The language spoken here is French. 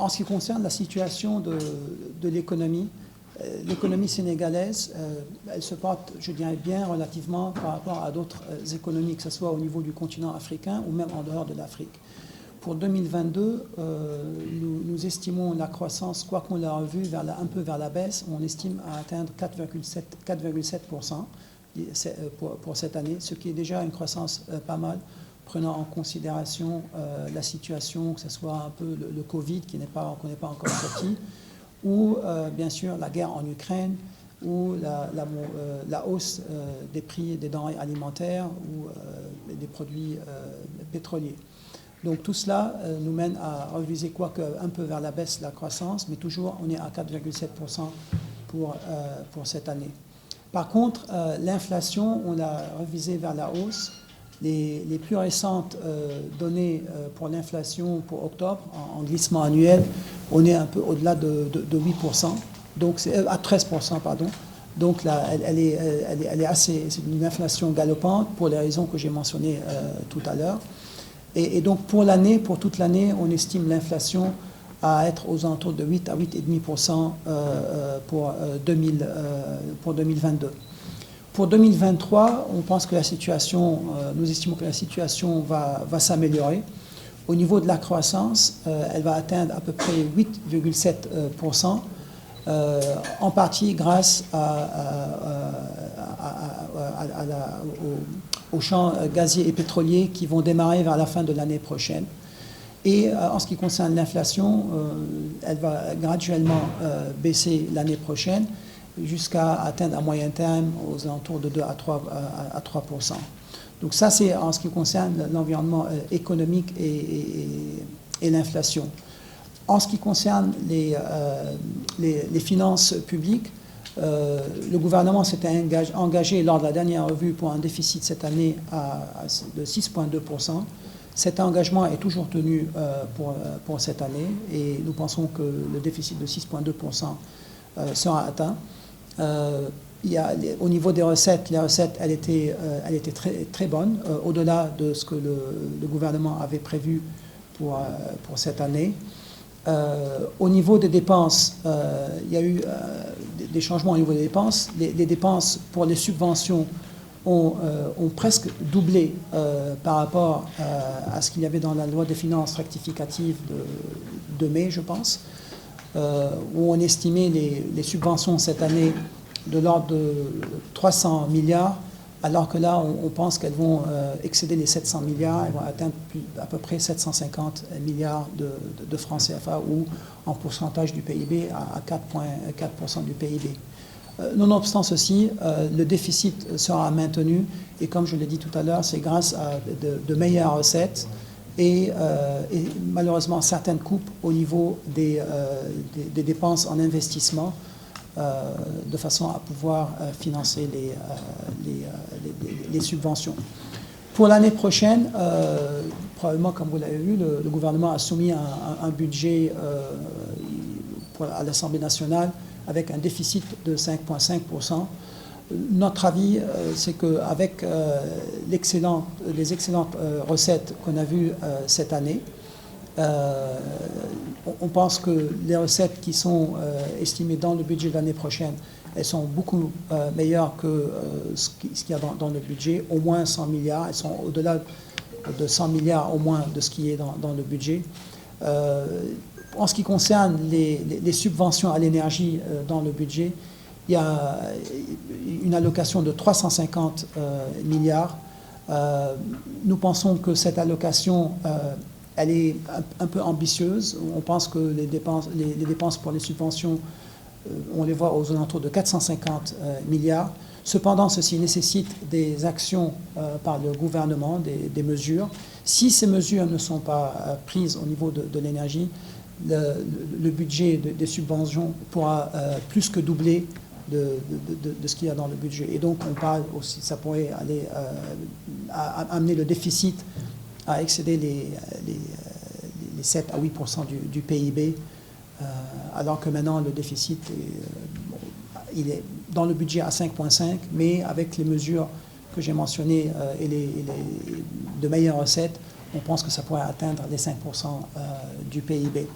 En ce qui concerne la situation de l'économie sénégalaise, elle se porte, je dirais, bien relativement par rapport à d'autres économies, que ce soit au niveau du continent africain ou même en dehors de l'Afrique. Pour 2022, nous estimons la croissance, quoi qu'on l'a revu un peu vers la baisse, on estime à atteindre 4,7% pour cette année, ce qui est déjà une croissance pas mal, prenant en considération la situation, que ce soit un peu le Covid qu'on n'est pas encore sorti, ou bien sûr la guerre en Ukraine, ou la hausse des prix des denrées alimentaires ou des produits pétroliers. Donc tout cela nous mène à reviser un peu vers la baisse la croissance, mais toujours on est à 4,7% pour cette année. Par contre, l'inflation, on l'a revisé vers la hausse. Les plus récentes données pour l'inflation pour octobre, en glissement annuel, on est un peu au-delà de 8%, donc c'est à 13%, pardon. Donc là, elle est assez, c'est une inflation galopante pour les raisons que j'ai mentionnées tout à l'heure. Et donc pour toute l'année, on estime l'inflation à être aux alentours de 8 à 8,5% pour 2022. Pour 2023, on pense que nous estimons que la situation va s'améliorer. Au niveau de la croissance, elle va atteindre à peu près 8,7%, en partie grâce aux champs gaziers et pétroliers qui vont démarrer vers la fin de l'année prochaine. Et en ce qui concerne l'inflation, elle va graduellement baisser l'année prochaine jusqu'à atteindre à moyen terme aux alentours de 2 à 3%. Donc ça, c'est en ce qui concerne l'environnement économique et l'inflation. En ce qui concerne les finances publiques, le gouvernement s'était engagé lors de la dernière revue pour un déficit cette année de 6,2%. Cet engagement est toujours tenu pour cette année et nous pensons que le déficit de 6,2% sera atteint. Au niveau des recettes, les recettes, elles étaient très, très bonnes, au-delà de ce que le gouvernement avait prévu pour cette année. Au niveau des dépenses, il y a eu des changements au niveau des dépenses. Les dépenses pour les subventions ont presque doublé par rapport à ce qu'il y avait dans la loi des finances rectificative de mai, je pense, où on estimait les subventions cette année de l'ordre de 300 milliards, alors que là, on pense qu'elles vont excéder les 700 milliards, elles vont atteindre à peu près 750 milliards de francs CFA, ou en pourcentage du PIB à 4,4% du PIB. Nonobstant ceci, le déficit sera maintenu, et comme je l'ai dit tout à l'heure, c'est grâce à de meilleures recettes et malheureusement certaines coupes au niveau des dépenses en investissement, de façon à pouvoir financer les subventions. Pour l'année prochaine, probablement, comme vous l'avez vu, le gouvernement a soumis un budget à l'Assemblée nationale avec un déficit de 5,5%. Notre avis, c'est qu'avec les excellentes recettes qu'on a vues cette année, on pense que les recettes qui sont estimées dans le budget de l'année prochaine, elles sont beaucoup meilleures que ce qu'il y a dans le budget, au moins 100 milliards, elles sont au-delà de 100 milliards au moins de ce qui est dans le budget. En ce qui concerne les subventions à l'énergie dans le budget, il y a une allocation de 350 milliards. Nous pensons que cette allocation elle est un peu ambitieuse. On pense que les dépenses pour les subventions, on les voit aux alentours de 450 milliards. Cependant, ceci nécessite des actions par le gouvernement, des mesures. Si ces mesures ne sont pas prises au niveau de l'énergie, le budget des subventions pourra plus que doubler de ce qu'il y a dans le budget. Et donc, on parle aussi, ça pourrait aller amener le déficit à excéder les 7 à 8% du PIB, alors que maintenant le déficit il est dans le budget à 5,5, mais avec les mesures que j'ai mentionnées et de meilleures recettes, on pense que ça pourrait atteindre les 5% du PIB.